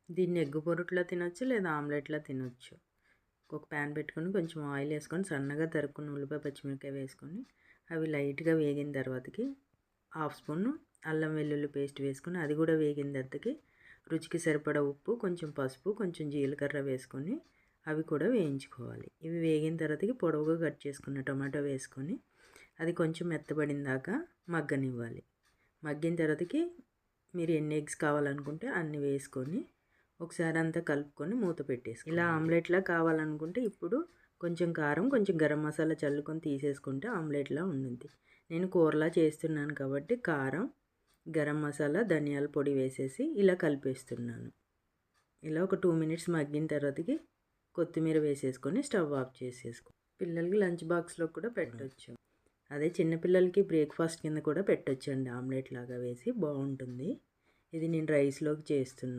దీన్ని ఎగ్ పొరుట్లో తినొచ్చు లేదా ఆమ్లెట్లో తినొచ్చు. ఒక ప్యాన్ పెట్టుకొని కొంచెం ఆయిల్ వేసుకొని సన్నగా తరుక్కున్న ఉల్లిపాయ పచ్చిమిరపకాయ వేసుకొని అవి లైట్గా వేగిన తర్వాతకి హాఫ్ స్పూన్ అల్లం వెల్లుల్లి పేస్ట్ వేసుకొని అది కూడా వేగిన తర్వాతకి రుచికి సరిపడా ఉప్పు, కొంచెం పసుపు, కొంచెం జీలకర్ర వేసుకొని అవి కూడా వేయించుకోవాలి. ఇవి వేగిన తర్వాతకి పొడవుగా కట్ చేసుకున్న టమాటో వేసుకొని అది కొంచెం మెత్తబడిన దాకా మగ్గనివ్వాలి. మగ్గిన తర్వాతకి మీరు ఎన్ని ఎగ్స్ కావాలనుకుంటే అన్ని వేసుకొని ఒకసారి అంతా కలుపుకొని మూత పెట్టేసి ఇలా ఆమ్లెట్లా కావాలనుకుంటే ఇప్పుడు కొంచెం కారం, కొంచెం గరం మసాలా చల్లుకొని తీసేసుకుంటే ఆమ్లెట్లా ఉంటుంది. నేను కూరలా చేస్తున్నాను కాబట్టి కారం, గరం మసాలా, ధనియాల పొడి వేసేసి ఇలా కలిపేస్తున్నాను. ఇలా ఒక 2 మినిట్స్ మగ్గిన తర్వాతకి కొత్తిమీర వేసేసుకొని స్టవ్ ఆఫ్ చేసేసుకో. పిల్లలకి లంచ్ బాక్స్లో కూడా పెట్టవచ్చు. అదే చిన్నపిల్లలకి బ్రేక్ఫాస్ట్ కింద కూడా పెట్టొచ్చండి. ఆమ్లెట్ లాగా వేసి బాగుంటుంది. ఇది నేను రైస్లోకి చేస్తున్నాను.